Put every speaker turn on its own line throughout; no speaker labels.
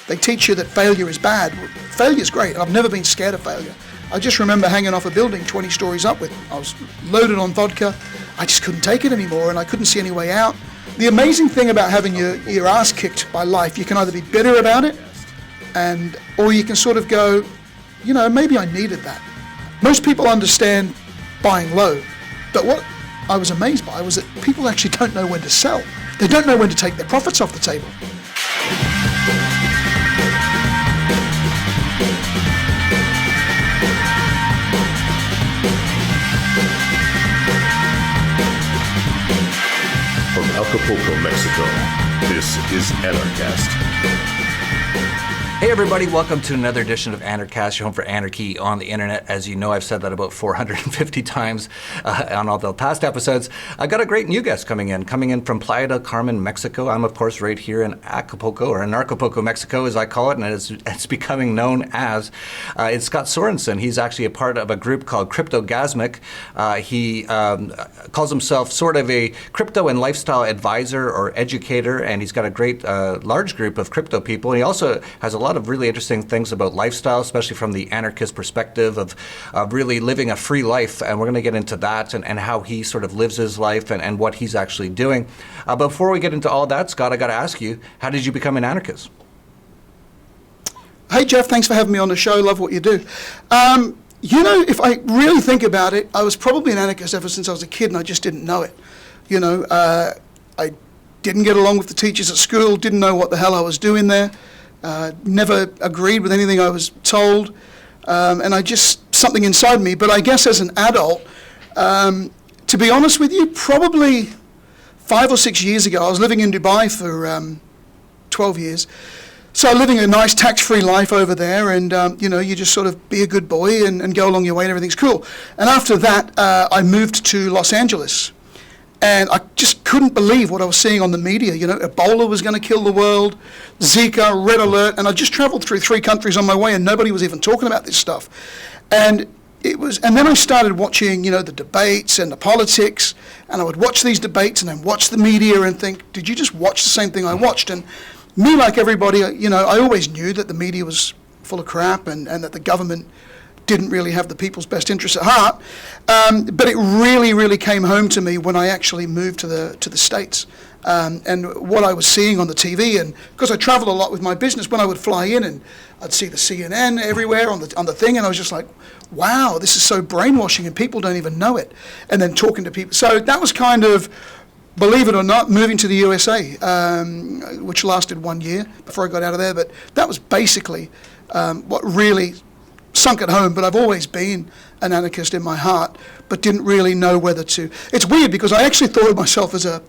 they teach you that failure is bad. Failure is great, and I've never been scared of failure. I just remember hanging off a building 20 stories up I was loaded on vodka. I just couldn't take it anymore, and I couldn't see any way out. The amazing thing about having your ass kicked by life, you can either be bitter about it, or you can sort of go, maybe I needed that. Most people understand buying low, but what I was amazed by was that people actually don't know when to sell. They don't know when to take their profits off the table.
From Acapulco, Mexico, this is Anarchast.
Hey everybody, welcome to another edition of Anarchast, your home for anarchy on the internet. As you know, I've said that about 450 times on all the past episodes. I got a great new guest coming in from Playa del Carmen, Mexico. I'm of course right here in Acapulco, or in Acapulco, Mexico as I call it, and it's becoming known as. It's Scott Sorenson. He's actually a part of a group called Cryptogasmic. He calls himself sort of a crypto and lifestyle advisor or educator, and he's got a great large group of crypto people. He also has a lot of really interesting things about lifestyle, especially from the anarchist perspective of really living a free life. And we're going to get into that and how he sort of lives his life and what he's actually doing. Before we get into all that, Scott, I got to ask you, how did you become an anarchist?
Hey, Jeff, thanks for having me on the show. Love what you do. If I really think about it, I was probably an anarchist ever since I was a kid, and I just didn't know it. I didn't get along with the teachers at school, didn't know what the hell I was doing there. Never agreed with anything I was told, and something inside me. But I guess as an adult, to be honest with you, probably 5 or 6 years ago, I was living in Dubai for 12 years. So living a nice tax-free life over there, and you just sort of be a good boy and go along your way and everything's cool. And after that, I moved to Los Angeles. And I just couldn't believe what I was seeing on the media. Ebola was going to kill the world, Zika, Red Alert, and I just traveled through 3 countries on my way, and nobody was even talking about this stuff. And then I started watching, the debates and the politics, and I would watch these debates and then watch the media and think, did you just watch the same thing I watched? And me, like everybody, I always knew that the media was full of crap and that the government didn't really have the people's best interests at heart, but it really, really came home to me when I actually moved to the States, and what I was seeing on the TV. And because I travel a lot with my business, when I would fly in and I'd see the CNN everywhere on the thing, and I was just like, wow, this is so brainwashing, and people don't even know it. And then talking to people, so that was kind of, believe it or not, moving to the USA, which lasted 1 year before I got out of there. But that was basically what really sunk at home. But I've always been an anarchist in my heart, but didn't really know whether to. It's weird because I actually thought of myself as a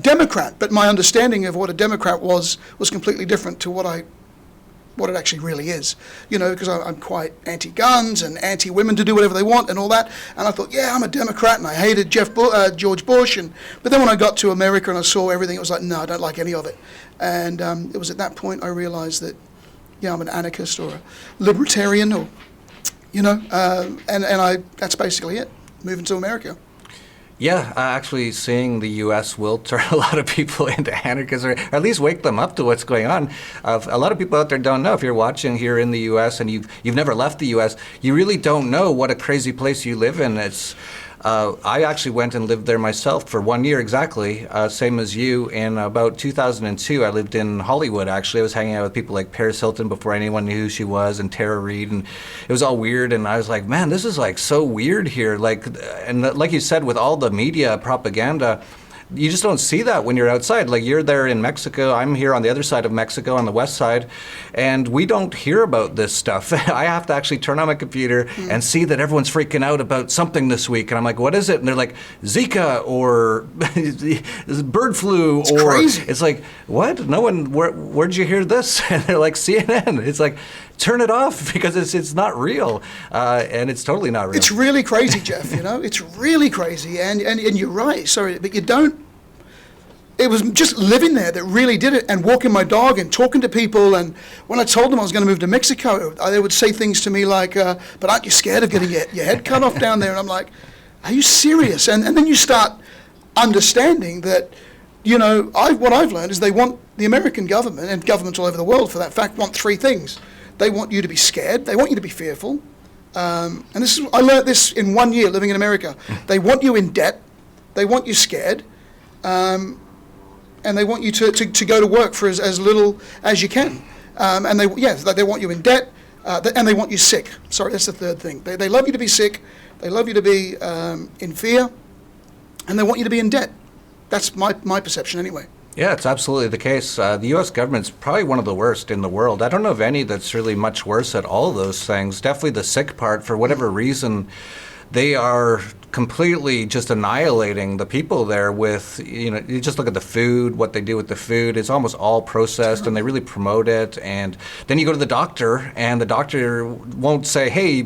Democrat, but my understanding of what a Democrat was completely different to what it actually really is. Because I'm quite anti-guns and anti-women to do whatever they want and all that. And I thought, yeah, I'm a Democrat, and I hated George Bush. But then when I got to America and I saw everything, it was like, no, I don't like any of it. And it was at that point I realized that, yeah, I'm an anarchist or a libertarian, or that's basically it, moving to America.
Yeah, actually seeing the U.S. will turn a lot of people into anarchists, or at least wake them up to what's going on. A lot of people out there don't know. If you're watching here in the U.S. and you've never left the U.S., you really don't know what a crazy place you live in. I actually went and lived there myself for 1 year exactly, same as you. In about 2002, I lived in Hollywood, actually. I was hanging out with people like Paris Hilton before anyone knew who she was, and Tara Reid, and it was all weird. And I was like, man, this is like so weird here. And like you said, with all the media propaganda, you just don't see that when you're outside. Like, you're there in Mexico, I'm here on the other side of Mexico, on the west side, and we don't hear about this stuff. I have to actually turn on my computer and see that everyone's freaking out about something this week, and I'm like, what is it? And they're like, Zika, or bird flu,
it's
or
crazy.
It's like, what? No one, where'd you hear this? And they're like, CNN. It's like, turn it off, because it's not real, and it's totally not real.
It's really crazy, Jeff. It's really crazy, and you're right. Sorry, but you don't. It was just living there that really did it, and walking my dog and talking to people. And when I told them I was going to move to Mexico, they would say things to me like, "But aren't you scared of getting your head cut off down there?" And I'm like, "Are you serious?" And then you start understanding that, what I've learned is they want the American government, and governments all over the world for that fact, want three things. They want you to be scared. They want you to be fearful. And I learned this in 1 year living in America. They want you in debt. They want you scared. And they want you to go to work for as little as you can. And they want you in debt, and they want you sick. Sorry, that's the third thing. They love you to be sick. They love you to be in fear. And they want you to be in debt. That's my perception anyway.
Yeah, it's absolutely the case. The U.S. government's probably one of the worst in the world. I don't know of any that's really much worse at all of those things. Definitely the sick part, for whatever reason, they are completely just annihilating the people there with, you just look at the food, what they do with the food. It's almost all processed, and they really promote it. And then you go to the doctor, and the doctor won't say, hey,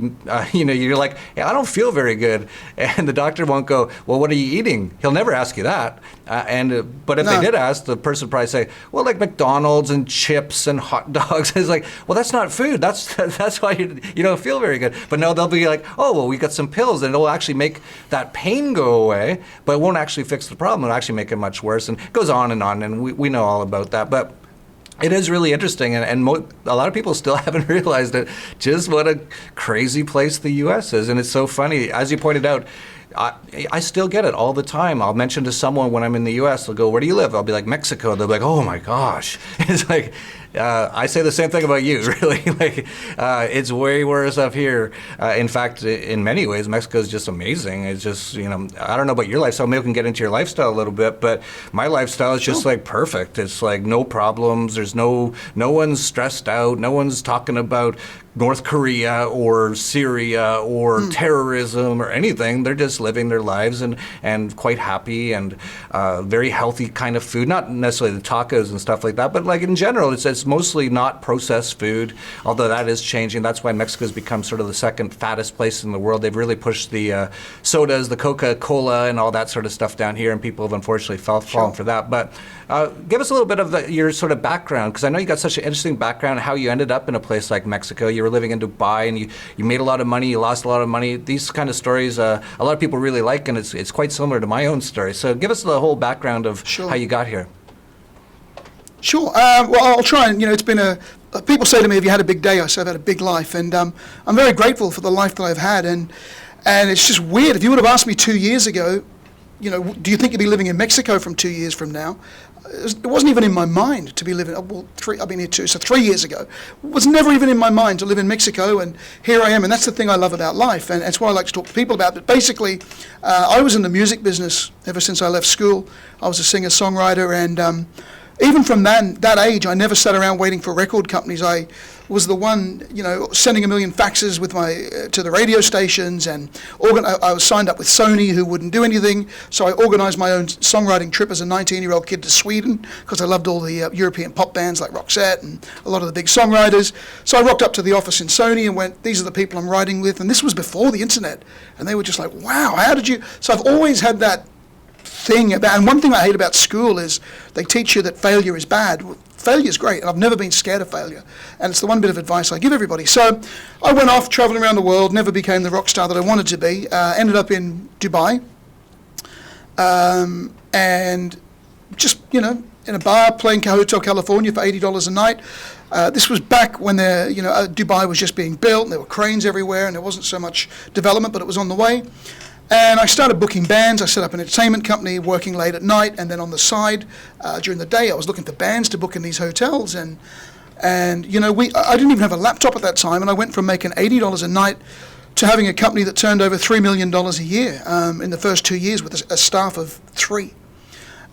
you're like, hey, I don't feel very good. And the doctor won't go, well, what are you eating? He'll never ask you that. But if they did ask, the person would probably say, well, like McDonald's and chips and hot dogs. It's like, well, that's not food. That's why you don't feel very good. But no, they'll be like, oh, well, we got some pills, and it'll actually make that pain go away, but it won't actually fix the problem. It'll actually make it much worse, and it goes on, and we know all about that. But it is really interesting, and a lot of people still haven't realized it, just what a crazy place the U.S. is. And it's so funny. As you pointed out, I still get it all the time. I'll mention to someone when I'm in the U.S., they'll go, where do you live? I'll be like, Mexico. They'll be like, oh my gosh. It's like, I say the same thing about you, really. It's way worse up here. In fact, in many ways, Mexico is just amazing. It's just, I don't know about your lifestyle. Maybe we can get into your lifestyle a little bit, but my lifestyle is just perfect. It's like no problems. There's no one's stressed out. No one's talking about North Korea or Syria or terrorism or anything. They're just living their lives and quite happy, and very healthy kind of food. Not necessarily the tacos and stuff like that, but in general, it's mostly not processed food, although that is changing. That's why Mexico's become sort of the second fattest place in the world. They've really pushed the sodas, the Coca-Cola, and all that sort of stuff down here, and people have unfortunately fallen for that. But give us a little bit of your sort of background, because I know you got such an interesting background, how you ended up in a place like Mexico. You were living in Dubai, and you made a lot of money, you lost a lot of money. These kind of stories, a lot of people really like, and it's quite similar to my own story. So give us the whole background of how you got here.
Sure. Well, I'll try and, it's been people say to me, have you had a big day? I say I've had a big life, and I'm very grateful for the life that I've had, and it's just weird. If you would have asked me 2 years ago, do you think you'd be living in Mexico from 2 years from now? It wasn't even in my mind to be living, I've been here 3 years ago. It was never even in my mind to live in Mexico, and here I am, and that's the thing I love about life, and that's what I like to talk to people about. But basically, I was in the music business ever since I left school. I was a singer-songwriter, and even from that age, I never sat around waiting for record companies. I was the one, sending a million faxes with to the radio stations, and I was signed up with Sony, who wouldn't do anything. So I organised my own songwriting trip as a 19-year-old kid to Sweden, because I loved all the European pop bands like Roxette and a lot of the big songwriters. So I rocked up to the office in Sony and went, these are the people I'm writing with. And this was before the internet. And they were just like, wow, how did you? So I've always had that thing about, and one thing I hate about school is they teach you that failure is bad. Well, failure is great, and I've never been scared of failure, and it's the one bit of advice I give everybody. So I went off traveling around the world, never became the rock star that I wanted to be, ended up in Dubai, and just, in a bar playing Hotel California for $80 a night. This was back when Dubai was just being built, and there were cranes everywhere, and there wasn't so much development, but it was on the way. And I started booking bands. I set up an entertainment company, working late at night, and then on the side, during the day, I was looking for bands to book in these hotels. And I didn't even have a laptop at that time, and I went from making $80 a night to having a company that turned over $3 million a year in the first 2 years with a staff of 3.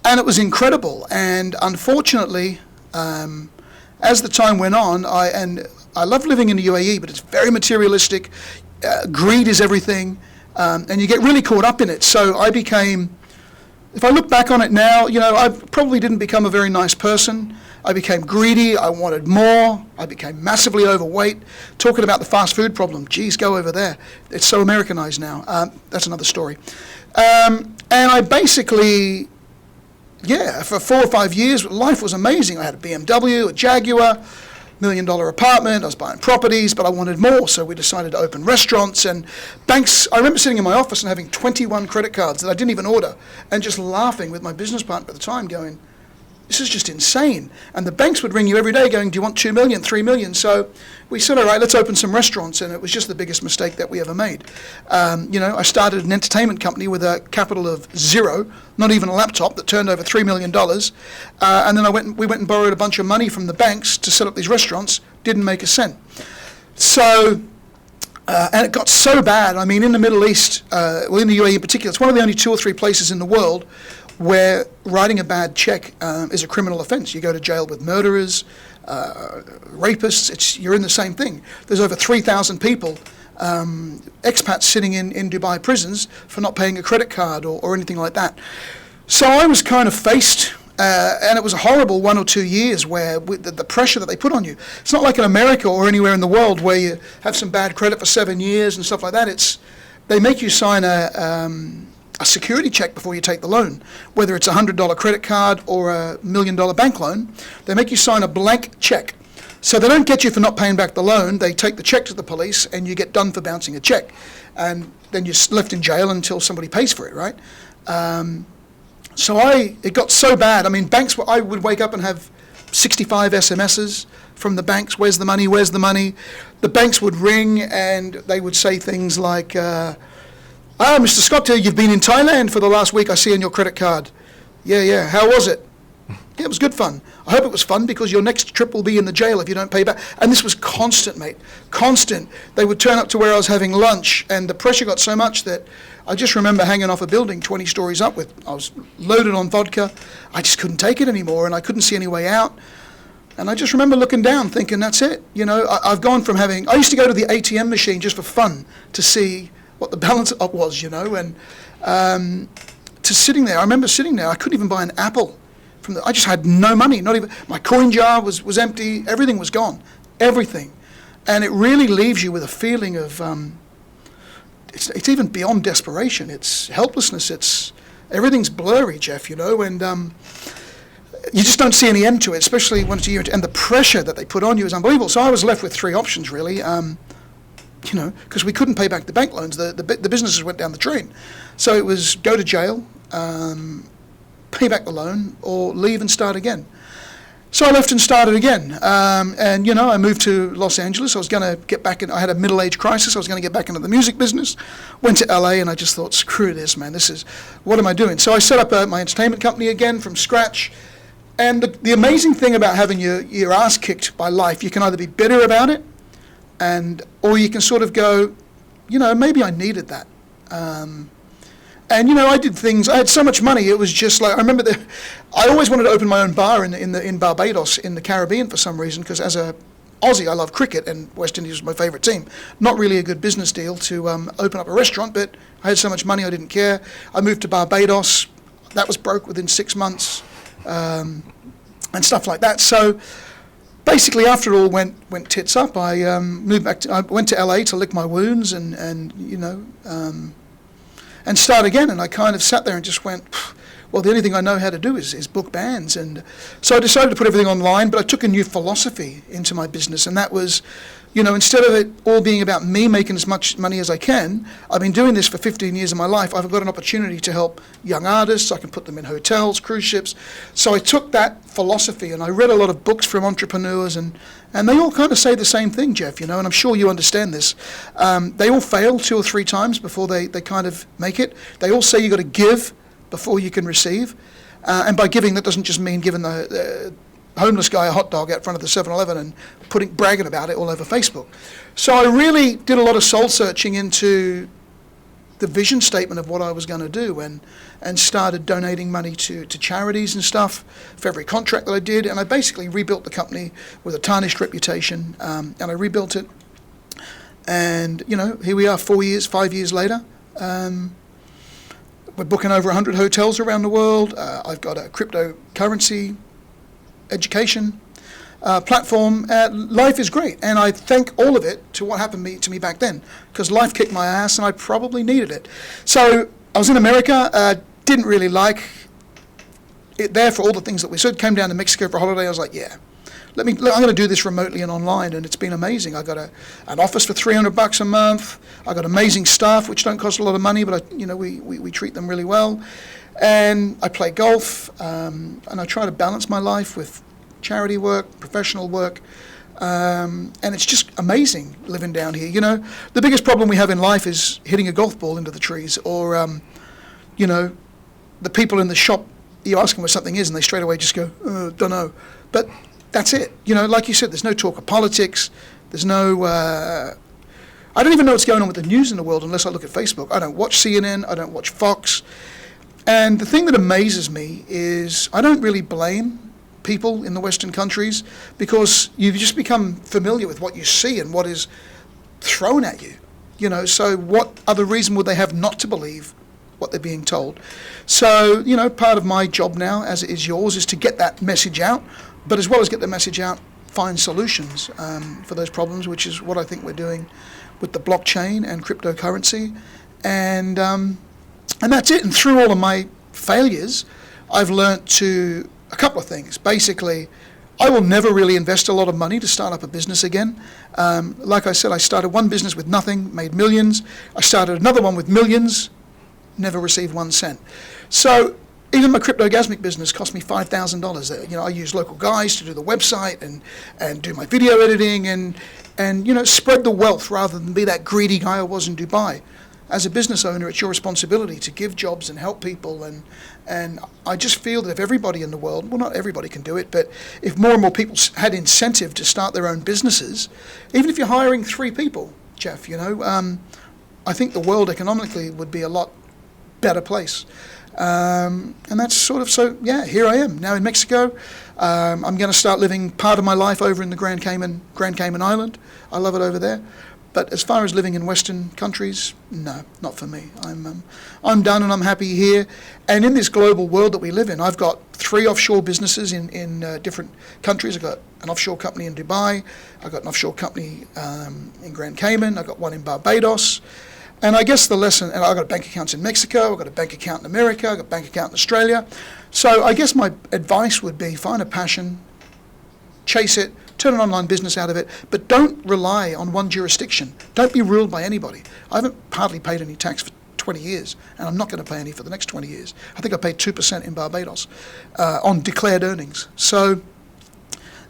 And it was incredible. And unfortunately, as the time went on, I love living in the UAE, but it's very materialistic. Greed is everything. And you get really caught up in it. So I became, if I look back on it now, I probably didn't become a very nice person. I became greedy. I wanted more. I became massively overweight. Talking about the fast food problem, geez, go over there. It's so Americanized now. That's another story. And I basically, for 4 or 5 years, life was amazing. I had a BMW, a Jaguar, $1 million apartment. I was buying properties, but I wanted more, so we decided to open restaurants and banks. I remember sitting in my office and having 21 credit cards that I didn't even order, and just laughing with my business partner at the time, going, this is just insane. And the banks would ring you every day going, do you want 2 million, 3 million? So we said, all right, let's open some restaurants. And it was just the biggest mistake that we ever made. I started an entertainment company with a capital of zero, not even a laptop, that turned over $3 million. And then we went and borrowed a bunch of money from the banks to set up these restaurants. Didn't make a cent. So, and it got so bad. I mean, in the Middle East, in the UAE in particular, it's one of the only 2 or 3 places in the world where writing a bad check is a criminal offense. You go to jail with murderers, rapists. You're in the same thing. There's over 3,000 people, expats sitting in Dubai prisons for not paying a credit card or anything like that. So I was kind of faced, and it was a horrible 1 or 2 years where the pressure that they put on you. It's not like in America or anywhere in the world where you have some bad credit for 7 years and stuff like that. They make you sign a security check before you take the loan, whether it's a $100 credit card or a $1 million bank loan. They make you sign a blank check. So they don't get you for not paying back the loan. They take the check to the police and you get done for bouncing a check. And then you're left in jail until somebody pays for it, right? So it got so bad. I mean, I would wake up and have 65 SMSs from the banks. Where's the money? Where's the money? The banks would ring and they would say things like, Mr. Scott, you've been in Thailand for the last week, I see on your credit card. Yeah, how was it? Yeah, it was good fun. I hope it was fun because your next trip will be in the jail if you don't pay back. And this was constant, mate, constant. They would turn up to where I was having lunch and the pressure got so much that I just remember hanging off a building 20 stories up I was loaded on vodka. I just couldn't take it anymore and I couldn't see any way out. And I just remember looking down thinking, that's it. I've gone from I used to go to the ATM machine just for fun to see what the balance was, and to sitting there. I remember sitting there. I couldn't even buy an apple. I just had no money. Not even my coin jar was empty. Everything was gone. Everything, and it really leaves you with a feeling of it's even beyond desperation. It's helplessness. Everything's blurry, Jeff. And you just don't see any end to it, especially once a year. And the pressure that they put on you is unbelievable. So I was left with 3 options really. Because we couldn't pay back the bank loans. The businesses went down the drain. So it was go to jail, pay back the loan, or leave and start again. So I left and started again. I moved to Los Angeles. I was going to get back in. I had a middle-age crisis. I was going to get back into the music business. Went to LA and I just thought, screw this, man. What am I doing? So I set up my entertainment company again from scratch. And the amazing thing about having your ass kicked by life, you can either be bitter about it, or you can sort of go, maybe I needed that. I did things. I had so much money. It was just like I remember I always wanted to open my own bar in Barbados in the Caribbean for some reason because as a Aussie I love cricket and West Indies was my favourite team. Not really a good business deal to open up a restaurant, but I had so much money I didn't care. I moved to Barbados. That was broke within 6 months, and stuff like that. So. Basically, after it all went tits up, I moved back. I went to LA to lick my wounds and start again. And I kind of sat there and just went, well, the only thing I know how to do is book bands. And so I decided to put everything online. But I took a new philosophy into my business, and that was, instead of it all being about me making as much money as I can, I've been doing this for 15 years of my life. I've got an opportunity to help young artists. I can put them in hotels, cruise ships. So I took that philosophy and I read a lot of books from entrepreneurs and they all kind of say the same thing, Jeff, and I'm sure you understand this. They all fail 2 or 3 times before they kind of make it. They all say you got to give before you can receive. And by giving, that doesn't just mean giving the homeless guy a hot dog out front of the 7-Eleven and bragging about it all over Facebook. So I really did a lot of soul searching into the vision statement of what I was going to do and started donating money to charities and stuff for every contract that I did. And I basically rebuilt the company with a tarnished reputation, and I rebuilt it. And, here we are 5 years later. We're booking over 100 hotels around the world. I've got a cryptocurrency education platform. Life is great, and I thank all of it to what happened to me back then, because life kicked my ass and I probably needed it. So I was in America, didn't really like it there for all the things that we said. Came down to Mexico for a holiday. I was like, yeah, I'm going to do this remotely and online, and it's been amazing. I got an office for $300 a month. I got amazing staff, which don't cost a lot of money, but we treat them really well. And I play golf, and I try to balance my life with charity work, professional work, and it's just amazing living down here. You know, the biggest problem we have in life is hitting a golf ball into the trees, or, you know, the people in the shop, you ask them what something is, and they straight away just go, don't know. But that's it. You know, like you said, there's no talk of politics. There's no... I don't even know what's going on with the news in the world unless I look at Facebook. I don't watch CNN. I don't watch Fox. And the thing that amazes me is I don't really blame people in the Western countries, because you've just become familiar with what you see and what is thrown at you. You know, so what other reason would they have not to believe what they're being told? So, you know, part of my job now, as it is yours, is to get that message out, but as well as get the message out, find solutions for those problems, which is what I think we're doing with the blockchain and cryptocurrency. And that's it. And through all of my failures, I've learnt to a couple of things. Basically, I will never really invest a lot of money to start up a business again. Like I said, I started one business with nothing, made millions. I started another one with millions, never received 1 cent. So even my Cryptogasmic business cost me $5,000. You know, I use local guys to do the website and do my video editing and you know, spread the wealth rather than be that greedy guy I was in Dubai. As a business owner, it's your responsibility to give jobs and help people, and I just feel that if everybody in the world, well, not everybody can do it, but if more and more people had incentive to start their own businesses, even if you're hiring 3 people, Jeff, you know, I think the world economically would be a lot better place. And that's sort of, so yeah, here I am now in Mexico. I'm going to start living part of my life over in the Grand Cayman Island. I love it over there. But as far as living in Western countries, no, not for me. I'm done, and I'm happy here. And in this global world that we live in, I've got 3 offshore businesses in different countries. I've got an offshore company in Dubai. I've got an offshore company in Grand Cayman. I've got one in Barbados. And I guess the lesson, and I've got bank accounts in Mexico. I've got a bank account in America. I've got a bank account in Australia. So I guess my advice would be find a passion, chase it, turn an online business out of it, but don't rely on one jurisdiction. Don't be ruled by anybody. I haven't hardly paid any tax for 20 years, and I'm not going to pay any for the next 20 years. I think I paid 2% in Barbados on declared earnings. So,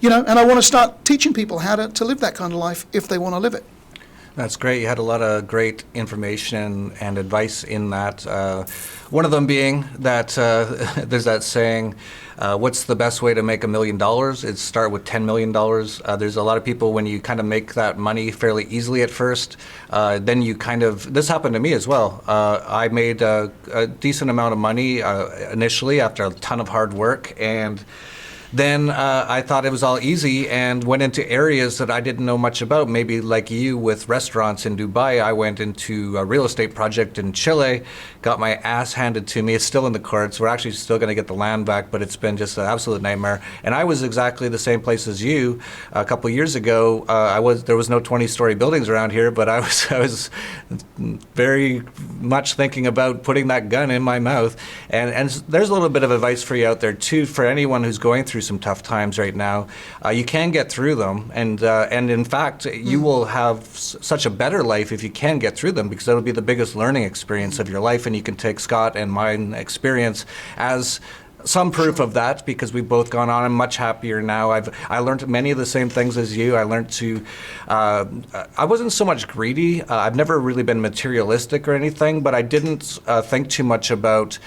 you know, and I want to start teaching people how to live that kind of life if they want to live it.
That's great. You had a lot of great information and advice in that. One of them being that there's that saying, what's the best way to make $1 million? It's start with $10 million. There's a lot of people, when you kind of make that money fairly easily at first, then you kind of, this happened to me as well. I made a decent amount of money initially after a ton of hard work, and then I thought it was all easy and went into areas that I didn't know much about. Maybe like you with restaurants in Dubai, I went into a real estate project in Chile, got my ass handed to me. It's still in the courts. We're actually still going to get the land back, but it's been just an absolute nightmare. And I was exactly the same place as you a couple of years ago. There was no 20-story buildings around here, but I was very much thinking about putting that gun in my mouth. And there's a little bit of advice for you out there too, for anyone who's going through some tough times right now. You can get through them, and in fact, you will have such a better life if you can get through them, because that'll be the biggest learning experience of your life, and you can take Scott and my experience as some proof of that, because we've both gone on. I'm much happier now. I learned many of the same things as you. I learned to, I wasn't so much greedy. I've never really been materialistic or anything, but I didn't think too much about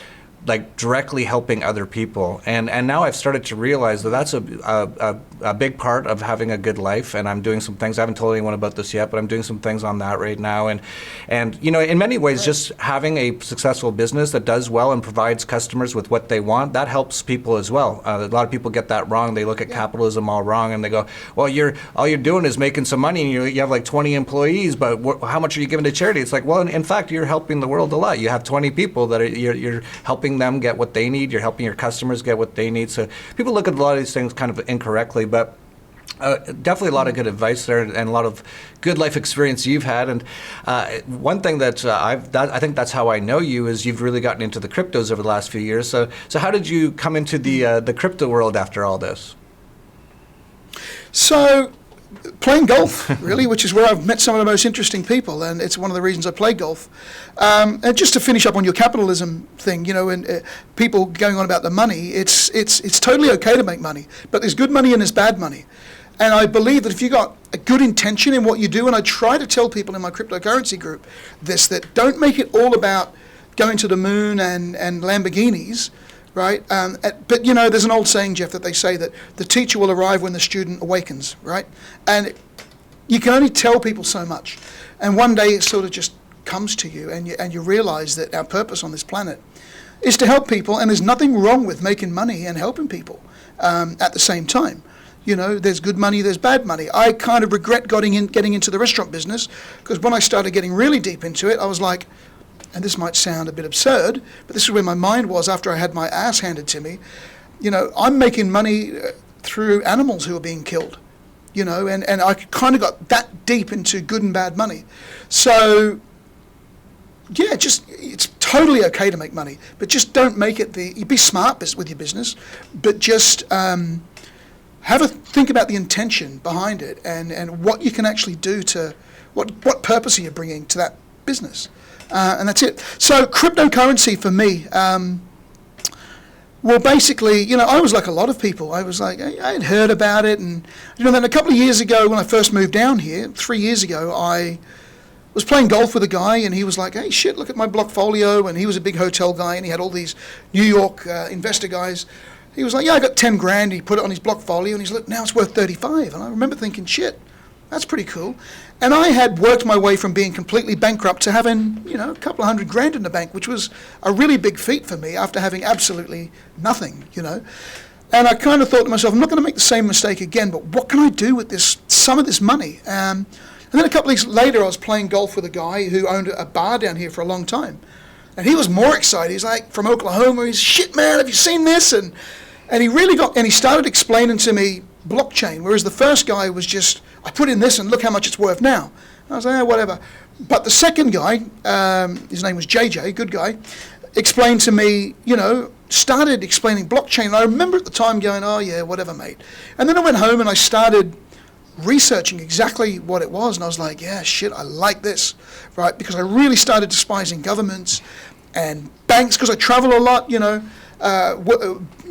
like directly helping other people, and now I've started to realize that that's a big part of having a good life, and I'm doing some things. I haven't told anyone about this yet, but I'm doing some things on that right now, and you know, in many ways, just having a successful business that does well and provides customers with what they want, that helps people as well. A lot of people get that wrong. They look at capitalism all wrong, and they go, well, all you're doing is making some money, and you have like 20 employees, but how much are you giving to charity? It's like, well, in fact, you're helping the world a lot. You have 20 people that you're helping them get what they need. You're helping your customers get what they need. So people look at a lot of these things kind of incorrectly, but definitely a lot of good advice there, and a lot of good life experience you've had. And one thing that I think that's how I know you is you've really gotten into the cryptos over the last few years. So how did you come into the crypto world after all this?
So Playing golf, really, which is where I've met some of the most interesting people, and it's one of the reasons I play golf. And just to finish up on your capitalism thing, and people going on about the money, it's totally okay to make money, but there's good money and there's bad money. And I believe that if you got a good intention in what you do, and I try to tell people in my cryptocurrency group that don't make it all about going to the moon and Lamborghinis, right? But there's an old saying, Jeff, that they say that the teacher will arrive when the student awakens, right? And you can only tell people so much. And one day it sort of just comes to you, and you realize that our purpose on this planet is to help people, and there's nothing wrong with making money and helping people at the same time. There's good money, there's bad money. I kind of regret getting into the restaurant business, because when I started getting really deep into it, I was like, and this might sound a bit absurd, but this is where my mind was after I had my ass handed to me. I'm making money through animals who are being killed, and I kind of got that deep into good and bad money. So, yeah, it's totally okay to make money, but just don't make it you be smart with your business, but just have a think about the intention behind it and what you can actually do to, what purpose are you bringing to that business. And that's it. So cryptocurrency for me, well, basically, I was like a lot of people. I was like, I had heard about it. And, then a couple of years ago when I first moved down here, 3 years ago, I was playing golf with a guy, and he was like, hey, shit, look at my Blockfolio. And he was a big hotel guy, and he had all these New York investor guys. He was like, yeah, I got 10 grand. He put it on his Blockfolio, and he's like, now it's worth 35. And I remember thinking, shit, that's pretty cool. And I had worked my way from being completely bankrupt to having, a couple of $100 grand in the bank, which was a really big feat for me after having absolutely nothing, And I kind of thought to myself, I'm not going to make the same mistake again, but what can I do with some of this money? And then a couple of weeks later, I was playing golf with a guy who owned a bar down here for a long time. And he was more excited. He's like, from Oklahoma. He's, shit, man, have you seen this? And he started explaining to me blockchain, whereas the first guy was just, I put in this and look how much it's worth now. I was like, whatever. But the second guy, his name was JJ, good guy, explained to me, started explaining blockchain. And I remember at the time going, oh yeah, whatever, mate. And then I went home and I started researching exactly what it was. And I was like, yeah, shit, I like this, right? Because I really started despising governments and banks, because I travel a lot,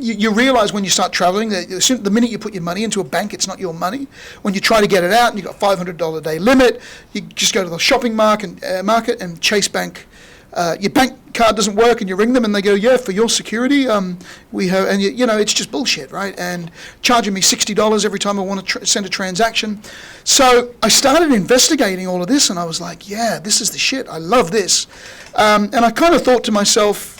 you realize when you start traveling that the minute you put your money into a bank, it's not your money. When you try to get it out and you've got $500 a day limit, you just go to the shopping market and Chase Bank. Your bank card doesn't work, and you ring them and they go, yeah, for your security, we have, and it's just bullshit, right? And charging me $60 every time I want to send a transaction. So I started investigating all of this, and I was like, yeah, this is the shit. I love this. And I kind of thought to myself,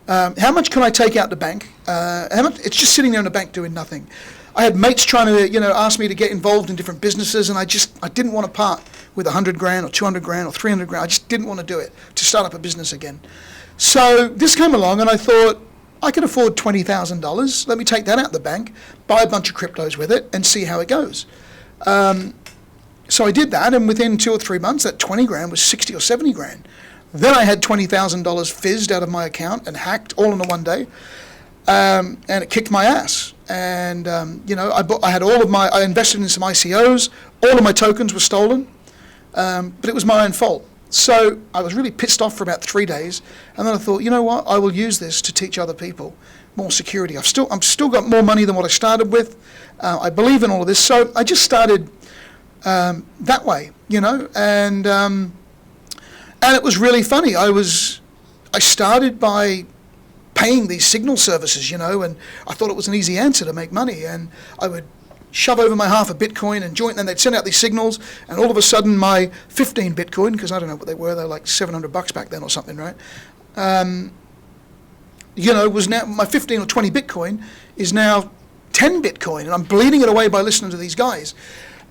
how much can I take out the bank? It's just sitting there in the bank doing nothing. I had mates trying to, ask me to get involved in different businesses, and I didn't want to part with 100 grand or 200 grand or 300 grand. I just didn't want to do it to start up a business again. So this came along, and I thought, I can afford $20,000. Let me take that out of the bank, buy a bunch of cryptos with it, and see how it goes. So I did that, and within 2 or 3 months, that 20 grand was 60 or 70 grand. Then I had $20,000 fizzed out of my account and hacked all in one day, and it kicked my ass. And I invested in some ICOs. All of my tokens were stolen, but it was my own fault. So I was really pissed off for about 3 days, and then I thought, you know what? I will use this to teach other people more security. I've still got more money than what I started with. I believe in all of this, so I just started that way, and it was really funny. I started by paying these signal services, and I thought it was an easy answer to make money. And I would shove over my half a Bitcoin and join, and they'd send out these signals, and all of a sudden my 15 Bitcoin, because I don't know what they were like $700 back then or something, right? Was now, my 15 or 20 Bitcoin is now 10 Bitcoin, and I'm bleeding it away by listening to these guys.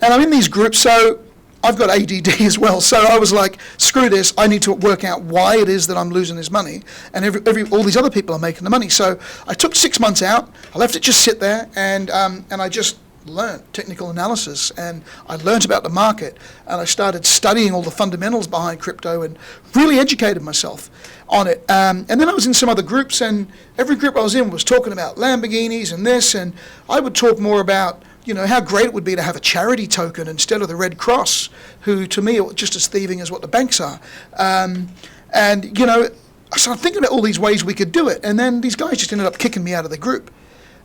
And I'm in these groups, so I've got ADD as well, so I was like, screw this, I need to work out why it is that I'm losing this money, and all these other people are making the money. So I took 6 months out, I left it just sit there, and I just learned technical analysis, and I learned about the market, and I started studying all the fundamentals behind crypto and really educated myself on it. And then I was in some other groups, and every group I was in was talking about Lamborghinis and this, and I would talk more about how great it would be to have a charity token instead of the Red Cross, who to me are just as thieving as what the banks are. I started thinking about all these ways we could do it, and then these guys just ended up kicking me out of the group.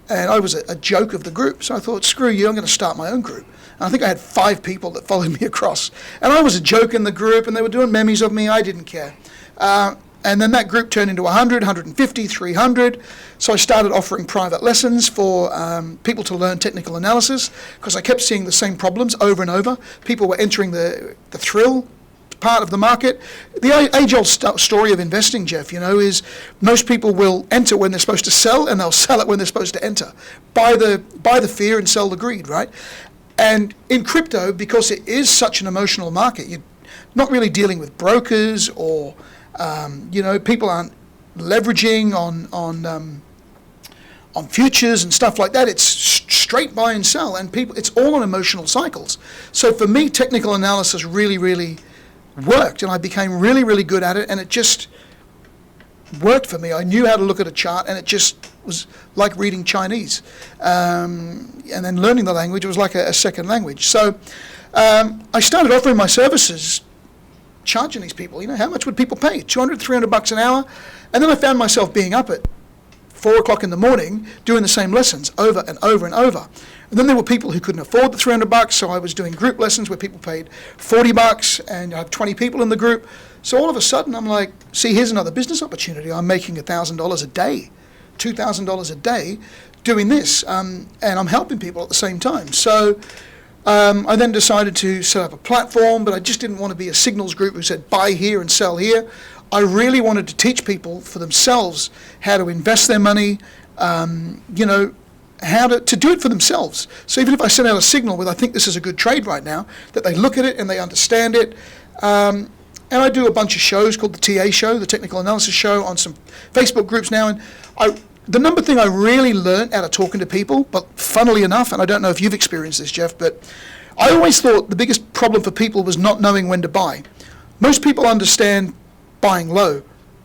And I was a joke of the group, so I thought, screw you, I'm going to start my own group. And I think I had 5 people that followed me across. And I was a joke in the group, and they were doing memes of me. I didn't care. And then that group turned into 100, 150, 300. So I started offering private lessons for people to learn technical analysis, because I kept seeing the same problems over and over. People were entering the thrill part of the market. The age-old story of investing, Jeff, is most people will enter when they're supposed to sell, and they'll sell it when they're supposed to enter. Buy the fear and sell the greed, right? And in crypto, because it is such an emotional market, you're not really dealing with brokers or people aren't leveraging on futures and stuff like that. It's straight buy and sell, and it's all on emotional cycles. So for me, technical analysis really, really worked, and I became really, really good at it, and it just worked for me. I knew how to look at a chart, and it just was like reading Chinese. And then learning the language was like a second language. So I started offering my services, charging these people. How much would people pay? $200, $300 an hour. And then I found myself being up at 4 o'clock in the morning doing the same lessons over and over and over. And then there were people who couldn't afford the $300, so I was doing group lessons where people paid $40, and I have 20 people in the group. So all of a sudden I'm like, see, here's another business opportunity. I'm making $1,000 a day, $2,000 a day doing this, and I'm helping people at the same time. So I then decided to set up a platform, but I just didn't want to be a signals group who said buy here and sell here. I really wanted to teach people for themselves how to invest their money, how to do it for themselves. So even if I send out a signal with, I think this is a good trade right now, that they look at it and they understand it. And I do a bunch of shows called the TA show, the Technical Analysis Show, on some Facebook groups now. And the number thing I really learned out of talking to people, but funnily enough, and I don't know if you've experienced this, Jeff, but I always thought the biggest problem for people was not knowing when to buy. Most people understand buying low,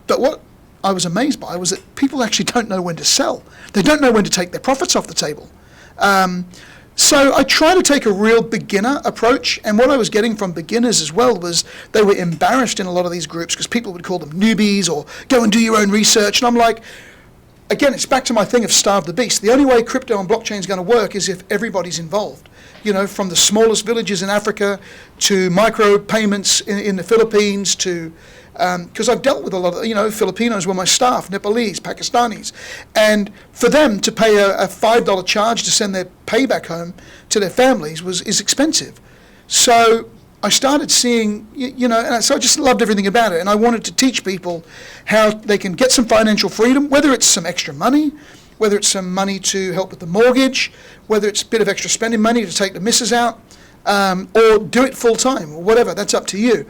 but what I was amazed by was that people actually don't know when to sell. They don't know when to take their profits off the table. So I try to take a real beginner approach, and what I was getting from beginners as well was they were embarrassed in a lot of these groups because people would call them newbies or go and do your own research. And I'm like, again, it's back to my thing of starve the beast. The only way crypto and blockchain is going to work is if everybody's involved. From the smallest villages in Africa to micro payments in the Philippines to, because I've dealt with a lot of, Filipinos were my staff, Nepalese, Pakistanis, and for them to pay a $5 charge to send their pay back home to their families is expensive. So I started seeing, and so I just loved everything about it, and I wanted to teach people how they can get some financial freedom, whether it's some extra money, whether it's some money to help with the mortgage, whether it's a bit of extra spending money to take the missus out, or do it full time, or whatever, that's up to you.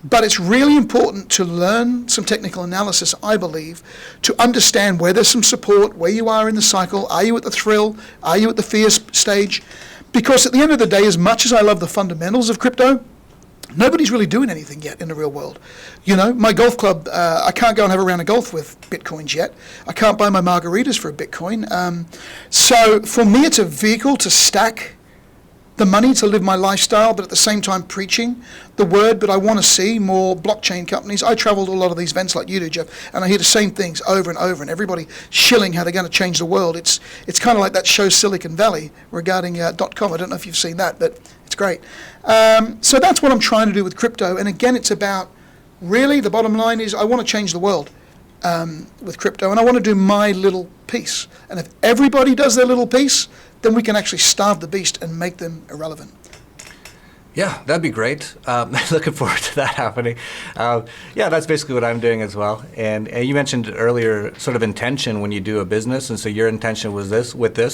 But it's really important to learn some technical analysis, I believe, to understand where there's some support, where you are in the cycle, are you at the thrill, are you at the fear stage? Because at the end of the day, as much as I love the fundamentals of crypto, nobody's really doing anything yet in the real world. My golf club, I can't go and have a round of golf with Bitcoins yet. I can't buy my margaritas for a Bitcoin. So for me, it's a vehicle to stack the money to live my lifestyle, but at the same time preaching the word. But I want to see more blockchain companies. I travel to a lot of these events like you do, Jeff, and I hear the same things over and over, and everybody shilling how they're going to change the world. It's kind of like that show Silicon Valley regarding .com. I don't know if you've seen that, but it's great. So that's what I'm trying to do with crypto. And again, it's about, really, the bottom line is I want to change the world with crypto, and I want to do my little piece. And if everybody does their little piece, then we can actually starve the beast and make them irrelevant.
Yeah, that'd be great. Looking forward to that happening. That's basically what I'm doing as well. And you mentioned earlier sort of intention when you do a business, and so your intention was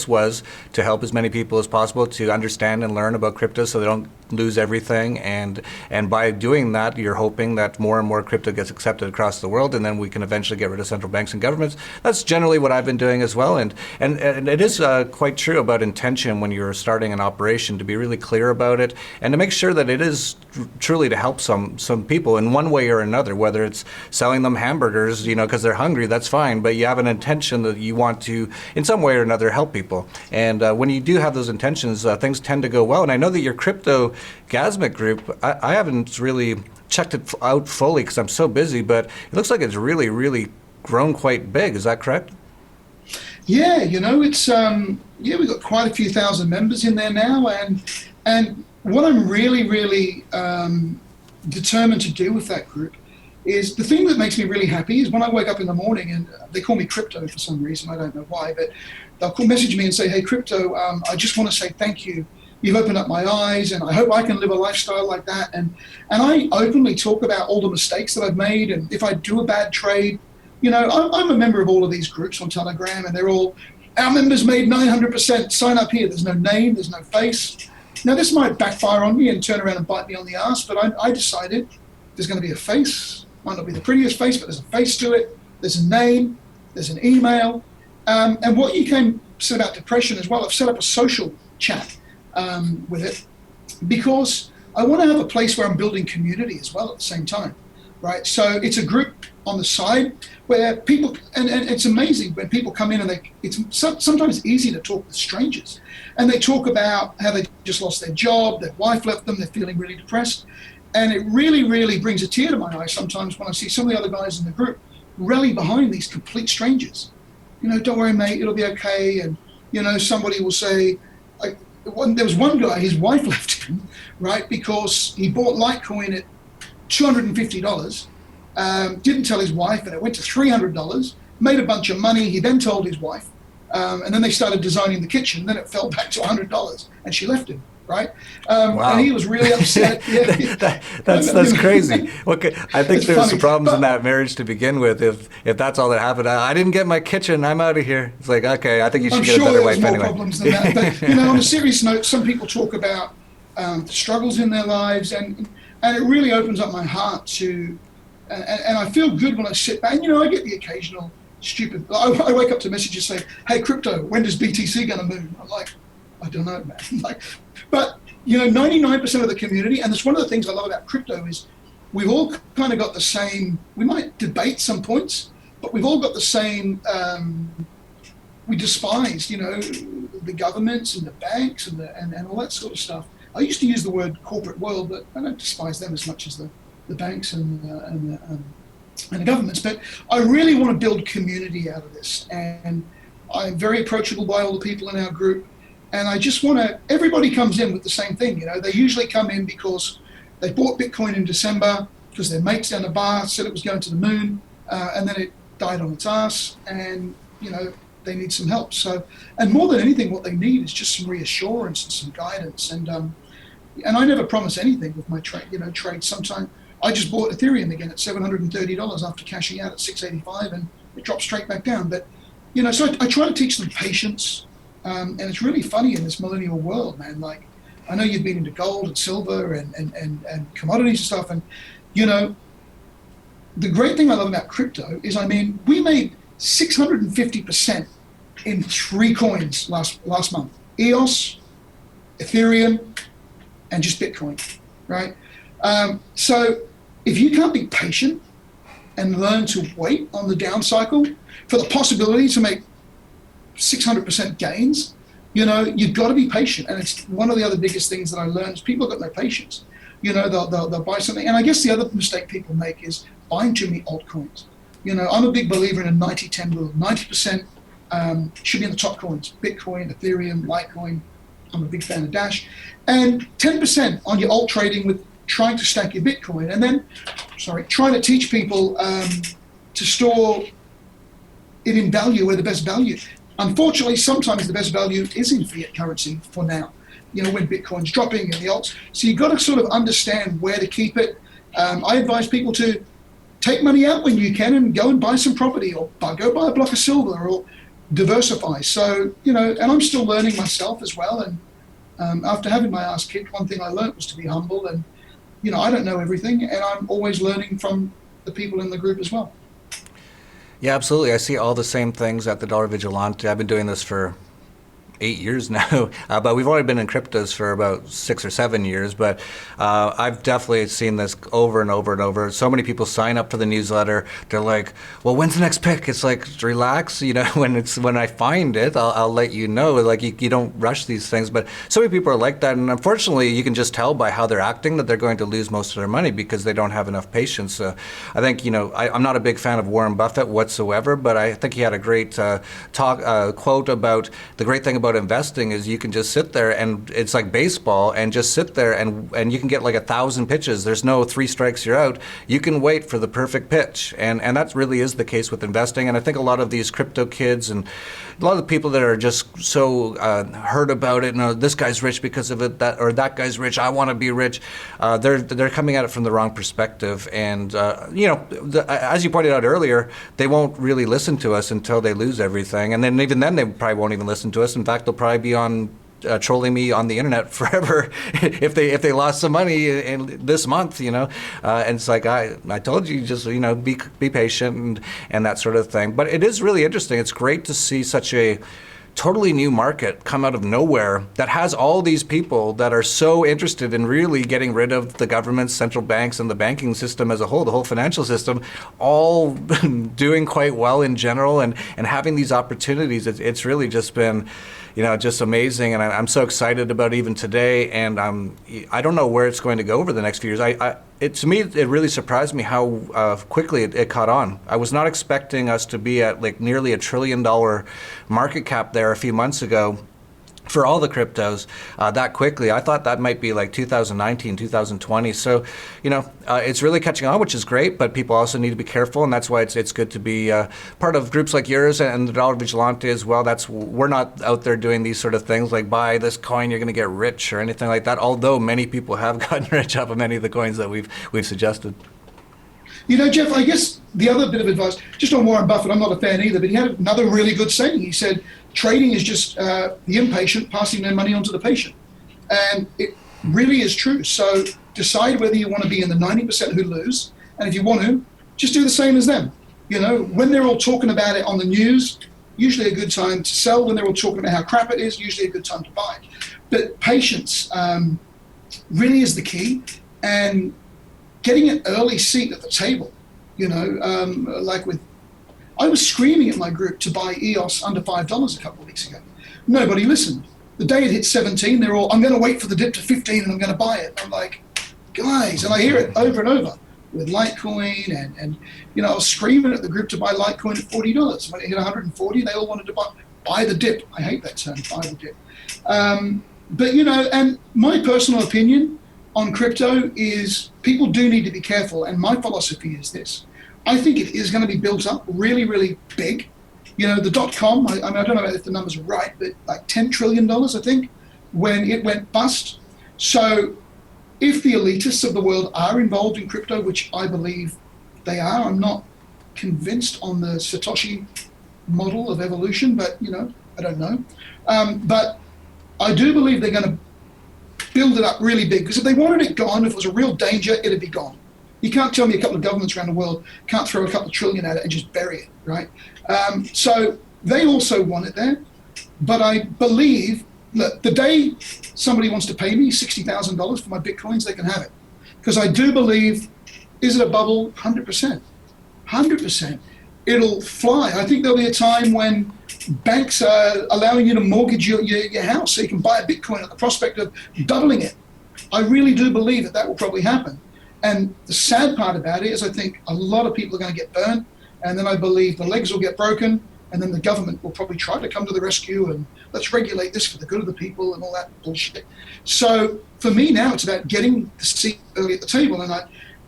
was to help as many people as possible to understand and learn about crypto so they don't lose everything, and by doing that, you're hoping that more and more crypto gets accepted across the world, and then we can eventually get rid of central banks and governments. That's generally what I've been doing as well, and it is quite true about intention when you're starting an operation, to be really clear about it and to make sure that it is truly to help some people in one way or another, whether it's selling them hamburgers, because they're hungry, that's fine, but you have an intention that you want to, in some way or another, help people. And when you do have those intentions, things tend to go well. And I know that your Cryptogasmic group, I haven't really checked it out fully because I'm so busy, but it looks like it's really, really grown quite big. Is that correct?
Yeah, it's we've got quite a few thousand members in there now, and what I'm really, really determined to do with that group is, the thing that makes me really happy is when I wake up in the morning, and they call me Crypto for some reason, I don't know why, but they'll message me and say, "Hey, Crypto, I just want to say thank you. You've opened up my eyes, and I hope I can live a lifestyle like that." And I openly talk about all the mistakes that I've made, and if I do a bad trade, I'm a member of all of these groups on Telegram, and they're all, "Our members made 900%, sign up here." There's no name, there's no face. Now, this might backfire on me and turn around and bite me on the ass, but I decided there's going to be a face. Might not be the prettiest face, but there's a face to it. There's a name, there's an email. And what you said about depression as well, I've set up a social chat with it, because I want to have a place where I'm building community as well at the same time, right? So it's a group on the side where people, and it's amazing when people come in, and it's sometimes easy to talk with strangers, and they talk about how they just lost their job, their wife left them, they're feeling really depressed. And it really, really brings a tear to my eye sometimes when I see some of the other guys in the group rally behind these complete strangers. "Don't worry, mate, it'll be okay." And, somebody will say, there was one guy, his wife left him, right, because he bought Litecoin at $250, didn't tell his wife, and it went to $300, made a bunch of money. He then told his wife, and then they started designing the kitchen. Then it fell back to $100, and she left him. Right,
wow.
And he was really upset. Yeah.
That's crazy. I think
It's
there's
funny,
some problems in
but-
that marriage to begin with. If that's all that happened, I didn't get my kitchen, I'm out of here. It's like, okay, I think you should
I'm
get a
sure
better
there's
wife
more
anyway.
problems than that. But on a serious note, some people talk about the struggles in their lives, and it really opens up my heart to, and I feel good when I sit back. And, I get the occasional stupid. I wake up to messages saying, "Hey, Crypto, when does BTC going to move?" I'm like, "I don't know, man." But 99% of the community, and that's one of the things I love about crypto, is we've all kind of got the same. We might debate some points, but we've all got the same. We despise, the governments and the banks and all that sort of stuff. I used to use the word corporate world, but I don't despise them as much as the banks and the governments. But I really want to build community out of this, and I'm very approachable by all the people in our group. And I just want to, everybody comes in with the same thing. They usually come in because they bought Bitcoin in December because their mates down the bar said it was going to the moon, and then it died on its ass, and, they need some help. So, and more than anything, what they need is just some reassurance and some guidance. And I never promise anything with my trade. Sometimes I just bought Ethereum again at $730 after cashing out at $685, and it dropped straight back down. But, so I try to teach them patience. And it's really funny in this millennial world, man. Like, I know you've been into gold and silver and commodities and stuff. And, the great thing I love about crypto is, we made 650% in 3 coins last month: EOS, Ethereum, and just Bitcoin, right? So if you can't be patient and learn to wait on the down cycle for the possibility to make 600% gains, you've got to be patient. And it's one of the other biggest things that I learned is people got no patience. They'll buy something. And I guess the other mistake people make is buying too many altcoins. I'm a big believer in a 90-10 rule. 90% should be in the top coins: Bitcoin, Ethereum, Litecoin. I'm a big fan of Dash. And 10% on your alt trading with trying to stack your Bitcoin. And then, trying to teach people to store it in value where the best value. Unfortunately, sometimes the best value is in fiat currency for now, when Bitcoin's dropping and the alts. So you've got to sort of understand where to keep it. I advise people to take money out when you can and go and buy some property, or go buy a block of silver, or diversify. So, and I'm still learning myself as well. And, After having my ass kicked, one thing I learned was to be humble, and I don't know everything, and I'm always learning from the people in the group as well.
Yeah, absolutely. I see all the same things at the Dollar Vigilante. I've been doing this for 8 years now, but we've only been in cryptos for about 6 or 7 years. But I've definitely seen this over and over and over. So many people sign up for the newsletter. They're like, "Well, when's the next pick?" It's like, relax. When I find it, I'll let you know. Like you don't rush these things. But so many people are like that, and unfortunately, you can just tell by how they're acting that they're going to lose most of their money because they don't have enough patience. I think I'm not a big fan of Warren Buffett whatsoever, but I think he had a great quote about the great thing about investing is you can just sit there, and it's like baseball, and just sit there and you can get like 1,000 pitches. There's no 3 strikes, you're out. You can wait for the perfect pitch, and that really is the case with investing. And I think a lot of these crypto kids and a lot of the people that are just so heard about it, this guy's rich because of it, that guy's rich, I want to be rich. They're coming at it from the wrong perspective, and as you pointed out earlier, they won't really listen to us until they lose everything, and then even then they probably won't even listen to us. In fact, they'll probably be on trolling me on the internet forever if they lost some money in this month, and it's like I told you, just be patient and that sort of thing. But it is really interesting. It's great to see such a totally new market come out of nowhere that has all these people that are so interested in really getting rid of the government, central banks, and the banking system as a whole, the whole financial system, all doing quite well in general, and having these opportunities. It's really just been just amazing, and I'm so excited about it even today, and I don't know where it's going to go over the next few years. To me, it really surprised me how quickly it caught on. I was not expecting us to be at like nearly $1 trillion market cap there a few months ago for all the cryptos that quickly. I thought that might be like 2019, 2020. So, it's really catching on, which is great, but people also need to be careful, and that's why it's good to be part of groups like yours and the Dollar Vigilante as well. We're not out there doing these sort of things like buy this coin, you're going to get rich or anything like that, although many people have gotten rich off of many of the coins that we've suggested.
Jeff, I guess the other bit of advice, just on Warren Buffett, I'm not a fan either, but he had another really good saying. He said, trading is just the impatient passing their money on to the patient. And it really is true. So decide whether you want to be in the 90% who lose, and if you want to, just do the same as them. When they're all talking about it on the news, usually a good time to sell. When they're all talking about how crap it is, usually a good time to buy. But patience really is the key, and getting an early seat at the table, I was screaming at my group to buy EOS under $5 a couple of weeks ago. Nobody listened. The day it hit 17, they're all, I'm going to wait for the dip to 15 and I'm going to buy it. I'm like, guys, and I hear it over and over with Litecoin, and I was screaming at the group to buy Litecoin at $40. When it hit 140, they all wanted to buy the dip. I hate that term, buy the dip. But and my personal opinion on crypto is people do need to be careful, and my philosophy is this. I think it is going to be built up really, really big. The .com, I don't know if the numbers are right, but like $10 trillion, I think, when it went bust. So if the elitists of the world are involved in crypto, which I believe they are, I'm not convinced on the Satoshi model of evolution, but, I don't know. But I do believe they're going to build it up really big, because if they wanted it gone, if it was a real danger, it'd be gone. You can't tell me a couple of governments around the world can't throw a couple of trillion at it and just bury it, right? So they also want it there. But I believe that the day somebody wants to pay me $60,000 for my Bitcoins, they can have it. Because I do believe, is it a bubble? 100%. 100%. It'll fly. I think there'll be a time when banks are allowing you to mortgage your house so you can buy a Bitcoin at the prospect of doubling it. I really do believe that will probably happen. And the sad part about it is I think a lot of people are going to get burned, and then I believe the legs will get broken, and then the government will probably try to come to the rescue and let's regulate this for the good of the people and all that bullshit. So for me now, it's about getting the seat early at the table. And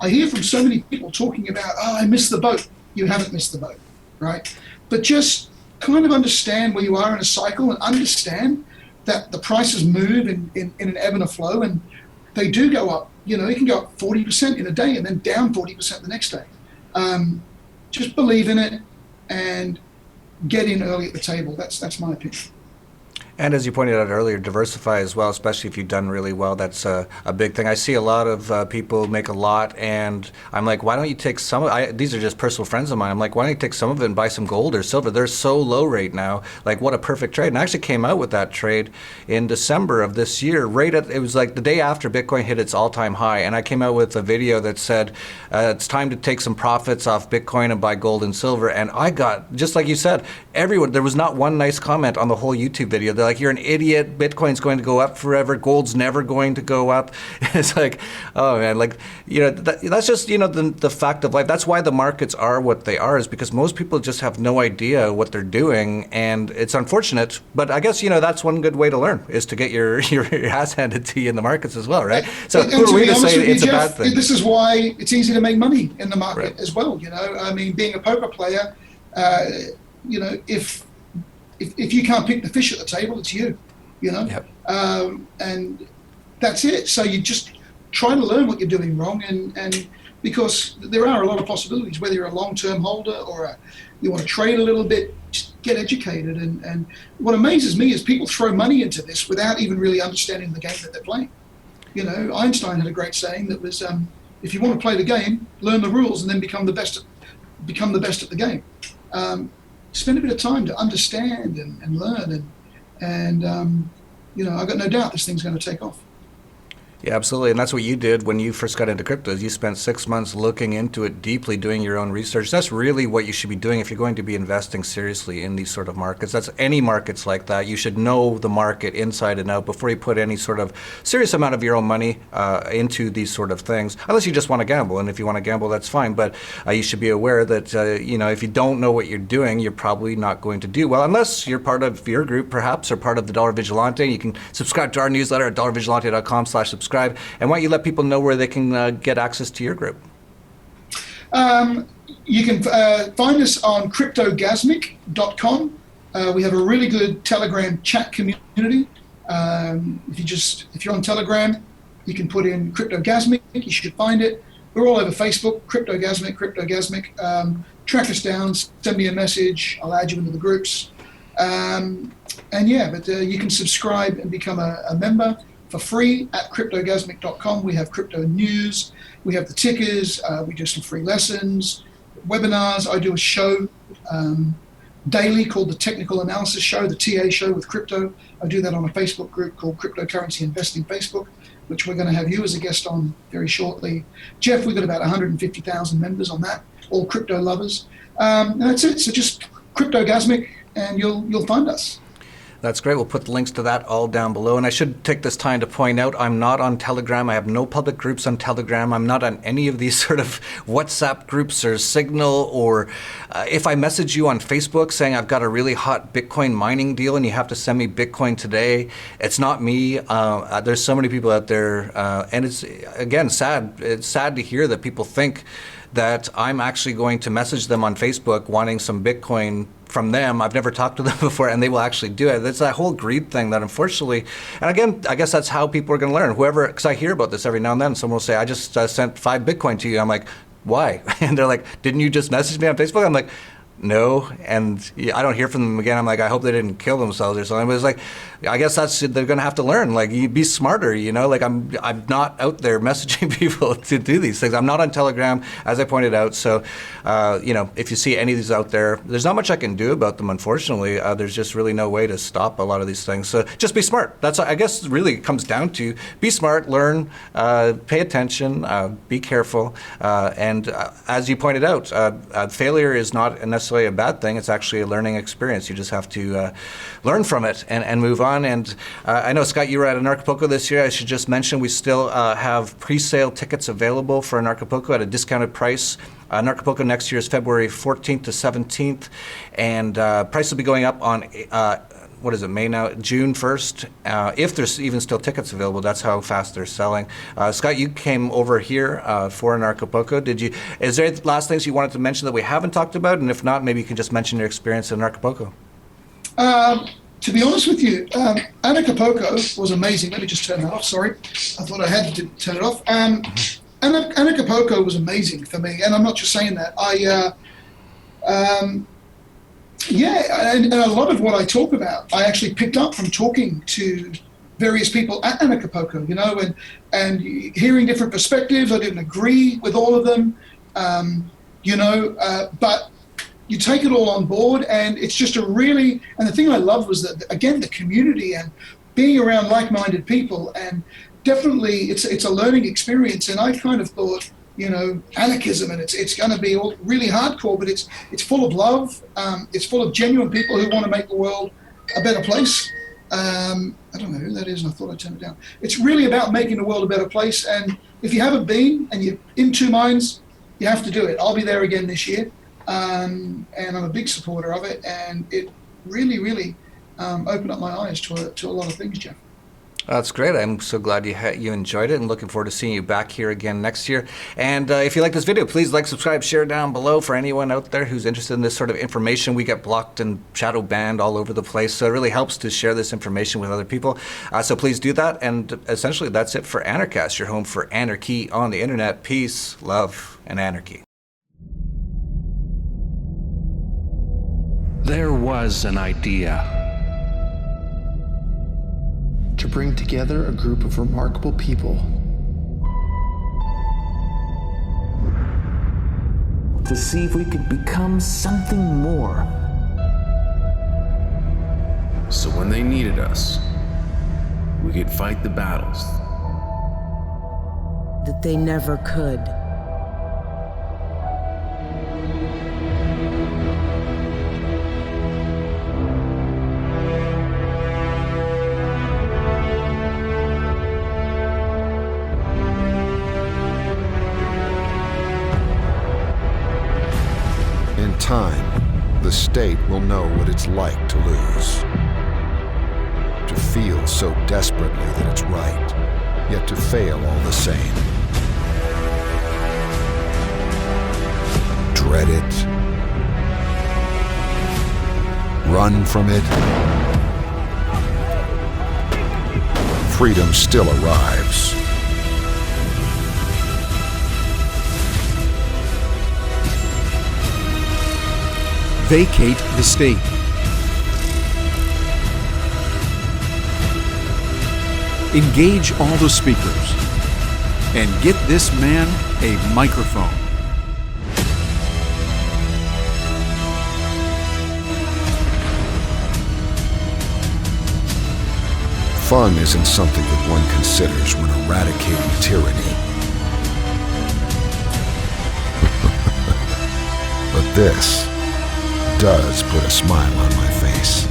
I hear from so many people talking about, I missed the boat. You haven't missed the boat, right? But just kind of understand where you are in a cycle, and understand that the prices move in an ebb and a flow, and they do go up. It can go up 40% in a day and then down 40% the next day. Just believe in it and get in early at the table. That's my opinion.
And as you pointed out earlier, diversify as well, especially if you've done really well. That's a big thing. I see a lot of people make a lot, and I'm like, why don't you take some of these are just personal friends of mine. I'm like, why don't you take some of it and buy some gold or silver? They're so low right now. Like, what a perfect trade. And I actually came out with that trade in December of this year. It was like the day after Bitcoin hit its all-time high, and I came out with a video that said, it's time to take some profits off Bitcoin and buy gold and silver. And I got, just like you said, everyone, there was not one nice comment on the whole YouTube video. They're like, you're an idiot, Bitcoin's going to go up forever, gold's never going to go up. It's like, oh man, like, that's just, the fact of life. That's why the markets are what they are, is because most people just have no idea what they're doing, and it's unfortunate, but I guess, that's one good way to learn, is to get your ass handed to you in the markets as well, right? So
and
who are we to say it's
Jeff,
a bad thing?
This is why it's easy to make money in the market
Right.
as well, I mean, being a poker player, if you can't pick the fish at the table, it's you,
Yep.
And that's it. So you just try to learn what you're doing wrong, and because there are a lot of possibilities, whether you're a long-term holder or you want to trade a little bit, just get educated. And what amazes me is people throw money into this without even really understanding the game that they're playing. Einstein had a great saying that was, if you want to play the game, learn the rules and then become the best at the game. Spend a bit of time to understand and learn, and I've got no doubt this thing's going to take off.
Yeah, absolutely. And that's what you did when you first got into crypto. You spent 6 months looking into it deeply, doing your own research. That's really what you should be doing if you're going to be investing seriously in these sort of markets. That's any markets like that. You should know the market inside and out before you put any sort of serious amount of your own money into these sort of things, unless you just want to gamble. And if you want to gamble, that's fine. But you should be aware that, if you don't know what you're doing, you're probably not going to do well, unless you're part of your group, perhaps, or part of the Dollar Vigilante. You can subscribe to our newsletter at dollarvigilante.com/subscribe. And why don't you let people know where they can get access to your group?
You can find us on cryptogasmic.com. We have a really good Telegram chat community. If you're on Telegram, you can put in Cryptogasmic. You should find it. We're all over Facebook, Cryptogasmic. Track us down, send me a message. I'll add you into the groups. You can subscribe and become a member for free at cryptogasmic.com. We have crypto news, we have the tickers, we do some free lessons, webinars. I do a show daily called the Technical Analysis Show, the TA show with crypto. I do that on a Facebook group called Cryptocurrency Investing Facebook, which we're going to have you as a guest on very shortly. Jeff, we've got about 150,000 members on that, all crypto lovers. And that's it. So just Cryptogasmic and you'll find us.
That's great. We'll put the links to that all down below. And I should take this time to point out, I'm not on Telegram. I have no public groups on Telegram. I'm not on any of these sort of WhatsApp groups or Signal, or if I message you on Facebook saying I've got a really hot Bitcoin mining deal and you have to send me Bitcoin today, it's not me. There's so many people out there. And it's, again, sad. It's sad to hear that people think that I'm actually going to message them on Facebook wanting some Bitcoin from them. I've never talked to them before, and they will actually do it. It's that whole greed thing that, unfortunately, and again, I guess that's how people are going to learn. Whoever, because I hear about this every now and then, someone will say, I just sent 5 Bitcoin to you. I'm like, why? And they're like, didn't you just message me on Facebook? I'm like, no, and I don't hear from them again. I'm like, I hope they didn't kill themselves or something. But it's like, I guess they're going to have to learn. Like, you be smarter, Like, I'm not out there messaging people to do these things. I'm not on Telegram, as I pointed out. So, if you see any of these out there, there's not much I can do about them, unfortunately. There's just really no way to stop a lot of these things. So just be smart. That's, I guess, really it comes down to be smart, learn, pay attention, be careful, and as you pointed out, failure is not necessarily a bad thing. It's actually a learning experience. You just have to learn from it and move on. And I know, Scott, you were at Acapulco this year. I should just mention we still have pre-sale tickets available for Acapulco at a discounted price. Acapulco next year is February 14th to 17th, and price will be going up on what is it, May now? June 1st, if there's even still tickets available. That's how fast they're selling. Scott, you came over here for Acapulco. Is there any last things you wanted to mention that we haven't talked about? And if not, maybe you can just mention your experience in Acapulco.
To be honest with you, Acapulco was amazing. Let me just turn that off, sorry. I thought I had to turn it off. Acapulco was amazing for me, and I'm not just saying that. Yeah, and a lot of what I talk about, I actually picked up from talking to various people at Acapulco, you know, and hearing different perspectives. I didn't agree with all of them, but you take it all on board, and it's just and the thing I loved was that, again, the community and being around like-minded people, and definitely it's a learning experience. And I kind of thought, you know, anarchism, and it's going to be all really hardcore, but it's full of love. It's full of genuine people who want to make the world a better place. I don't know who that is, and I thought I'd turn it down. It's really about making the world a better place. And if you haven't been and you're in two minds, you have to do it. I'll be there again this year, and I'm a big supporter of it. And it really opened up my eyes to a lot of things, Jeff.
That's great. I'm so glad you enjoyed it, and looking forward to seeing you back here again next year. And if you like this video, please like, subscribe, share down below for anyone out there who's interested in this sort of information. We get blocked and shadow banned all over the place, so it really helps to share this information with other people. So please do that. And essentially, that's it for Anarchast, your home for anarchy on the internet. Peace, love, and anarchy.
There was an idea
to bring together a group of remarkable people.
To see if we could become something more.
So when they needed us, we could fight the battles
that they never could.
In time, the state will know what it's like to lose. To feel so desperately that it's right, yet to fail all the same. Dread it. Run from it. Freedom still arrives.
Vacate the state. Engage all the speakers and get this man a microphone.
Fun isn't something that one considers when eradicating tyranny. But this does put a smile on my face.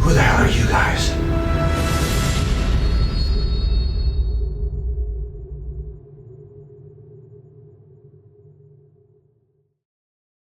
Who the hell are you guys?